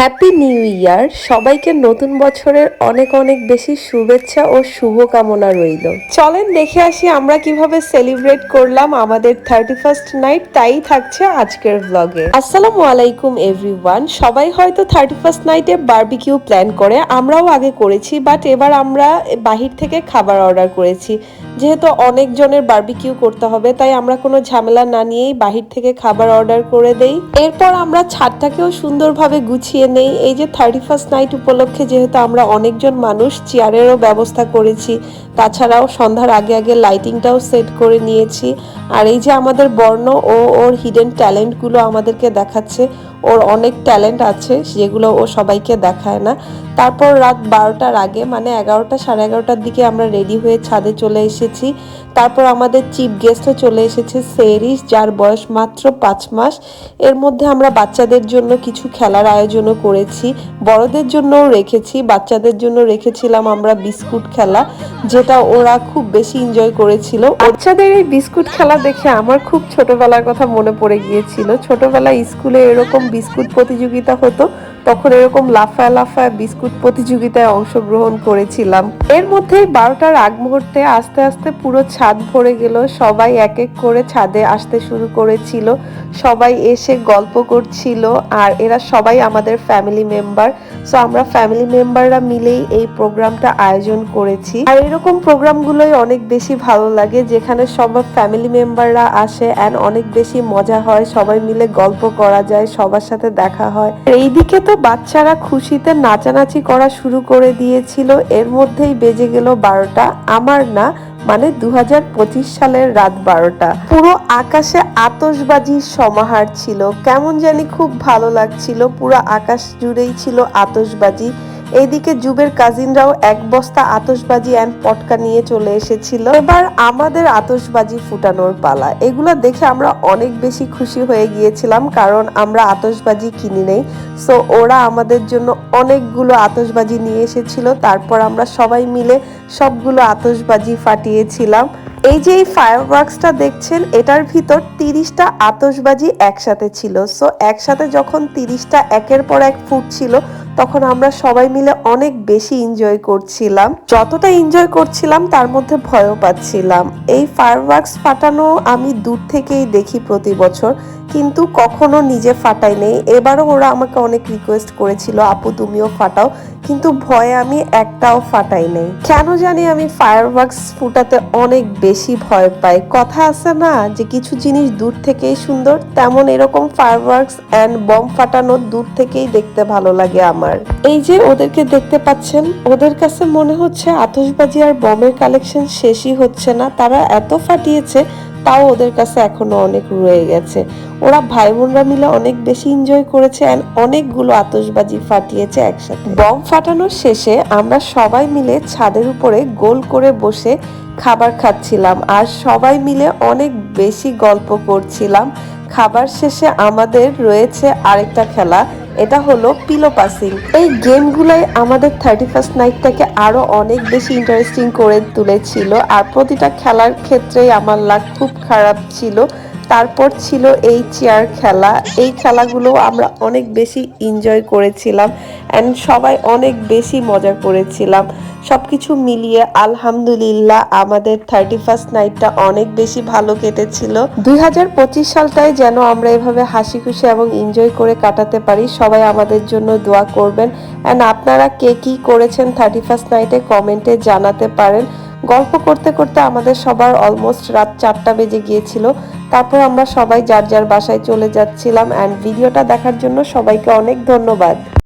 Happy new year! সবাইকে নতুন বছরের অনেক অনেক বেশি শুভেচ্ছা ও শুভকামনা রইল। চলেন দেখে আসি আমরা কিভাবে সেলিব্রেট করলাম আমাদের 31st নাইট, তাই থাকছে আজকের ব্লগে। আসসালামু আলাইকুম এভরিওয়ান। সবাই হয়তো 31st নাইটে বারবিকিউ প্ল্যান করে, আমরাও আগে করেছি, বাট এবার আমরা বাহির থেকে খাবার অর্ডার করেছি। যেহেতু অনেক জনের বারবিকিউ করতে হবে, তাই আমরা কোনো ঝামেলা না নিয়েই বাহির থেকে খাবার অর্ডার করে দেই। এরপর আমরা ছাদটাকেও সুন্দরভাবে গুছিয়ে নেই। এই যে 31st নাইট উপলক্ষে যেহেতু আমরা অনেকজন মানুষ, চেয়ারেরও ব্যবস্থা করেছি, তাছাড়াও সন্ধ্যার আগে আগে লাইটিংটাও সেট করে নিয়েছি। আর এই যে আমাদের বর্ণ ও ওর হিডেন ট্যালেন্টগুলো আমাদেরকে দেখাচ্ছে। ওর অনেক ট্যালেন্ট আছে যেগুলো ও সবাইকে দেখায় না। তারপর রাত 12টার আগে মানে 11টা সাড়ে 11টার দিকে আমরা রেডি হয়ে ছাদে চলে এসেছি। তারপর আমাদের চিফ গেস্টও চলে এসেছে, সেরিস, যার বয়স মাত্র 5 মাস। এর মধ্যে আমরা বাচ্চাদের জন্য কিছু খেলার আয়োজনও করেছি, বড়দের জন্যও রেখেছি। বাচ্চাদের জন্য রেখেছিলাম আমরা বিস্কুট খেলা, যেটা ওরা খুব বেশি এনজয় করেছিল। বাচ্চাদের এই বিস্কুট খেলা দেখে আমার খুব ছোটবেলার কথা মনে পড়ে গিয়েছিল। ছোটবেলায় স্কুলে এরকম বিস্কুট প্রতিযোগিতা হতো, তখন এরকম লাফায় লাফায় বিস্কুট প্রতিযোগিতায় অংশগ্রহণ করেছিলাম। এর মধ্যে 12টার আগ মুহূর্তে আস্তে আস্তে পুরো ছাদ ভরে গেল। সবাই এক এক করে ছাদে আসতে শুরু করেছিল, সবাই এসে গল্প করছিল। আর এরা সবাই আমাদের ফ্যামিলি মেম্বার, সো আমরা ফ্যামিলি মেম্বাররা মিলেই এই প্রোগ্রামটা আয়োজন করেছি। আর এরকম প্রোগ্রামগুলোই অনেক বেশি ভালো লাগে, যেখানে সব ফ্যামিলি মেম্বাররা আসে অ্যান্ড অনেক বেশি মজা হয়, সবাই মিলে গল্প করা যায়, সবার সাথে দেখা হয়। এইদিকে তো বাচ্চারা খুশিতে নাচানাচি করা শুরু করে দিয়েছিল। এর মধ্যেই বেজে গেল 12টা, আমার না মানে 2025 সালের রাত 12টা। পুরো আকাশে আতশবাজির সমাহার ছিল, কেমন জানি খুব ভালো লাগছিল। পুরো আকাশ জুড়েই ছিল আতশবাজি। এইদিকে জুবের কাজিনরাও এক বস্তা আতশবাজি অ্যান্ড পটকা নিয়ে চলে এসেছিল। এবার আমাদের আতশবাজি ফুটানোর পালা। এগুলো দেখে আমরা অনেক বেশি খুশি হয়ে গিয়েছিলাম, কারণ আমরা আতশবাজি কিনি নেই। সো ওরা আমাদের জন্য অনেকগুলো আতশবাজি নিয়ে এসেছিল। তারপর আমরা সবাই মিলে সবগুলো আতশবাজি ফাটিয়েছিলাম। এই যে এই ফায়ারওয়ার্কসটা দেখছেন, এটার ভিতর 30টা আতশবাজি একসাথে ছিল। সো একসাথে যখন 30টা একের পর এক ফুটছিল, তখন আমরা সবাই মিলে অনেক বেশি এনজয় করছিলাম। যতটা এনজয় করছিলাম তার মধ্যে ভয়ও পাচ্ছিলাম। এই ফায়ারওয়ার্কস ফাটানো আমি দূর থেকেই দেখি প্রতি বছর, কিন্তু কখনো নিজে ফাটাই নেই। এবারও ওরা আমাকে অনেক রিকোয়েস্ট করেছিল, আপু তুমিও ফাটাও, কিন্তু ভয়ে আমি একটাও ফাটাই নেই। কেন জানি আমি ফায়ারওয়ার্কস ফুটাতে অনেক বেশি ভয় পাই। কথা আছে না যে কিছু জিনিস দূর থেকেই সুন্দর, তেমন এরকম ফায়ারওয়ার্কস এন্ড বম ফাটানো দূর থেকেই দেখতে ভালো লাগে আমার। এই যে ওদেরকে দেখতে পাচ্ছেন, ওদের কাছে মনে হচ্ছে আতশবাজি আর বমের কালেকশন শেষই হচ্ছে না। তারা এত ফাটিয়েছে, তাও ওদের কাছে এখনো অনেক রয়ে গেছে। ওরা ভাই বোনরা মিলে অনেক বেশি এনজয় করেছে এন্ড অনেকগুলো আতশবাজি ফাটিয়েছে একসাথে। বম ফাটানোর শেষে আমরা সবাই মিলে ছাদের উপরে গোল করে বসে খাবার খাচ্ছিলাম আর সবাই মিলে অনেক বেশি গল্প করছিলাম। খাবার শেষে আমাদের রয়েছে আরেকটা খেলা, এটা হলো পিলো পাসিং। এই গেমগুলোই আমাদের 31st নাইটটাকে আরো অনেক বেশি ইন্টারেস্টিং করে তুলেছিল। আর প্রতিটা খেলার ক্ষেত্রেই আমার লাক খুব খারাপ ছিল। তারপর ছিল এই চেয়ার খেলা। এই খেলাগুলো আমরা অনেক বেশি এনজয় করেছিলাম অ্যান্ড সবাই অনেক বেশি মজা করেছিলাম। সবকিছু মিলিয়ে আলহামদুলিল্লাহ আমাদের 31st নাইটটা অনেক বেশি ভালো কেটেছিল। 2025 সালটায় যেন আমরা এভাবে হাসি খুশি এবং এনজয় করে কাটাতে পারি। সবাই আমাদের জন্য দোয়া করবেন অ্যান্ড আপনারা কে কি করেছেন 31st নাইটে কমেন্টে জানাতে পারেন। গল্প করতে করতে আমাদের সবার অলমোস্ট রাত 4টা বেজে গিয়েছিল। তারপর আমরা সবাই যার যার বাসায় চলে যাচ্ছিলাম। অ্যান্ড ভিডিওটা দেখার জন্য সবাইকে অনেক ধন্যবাদ।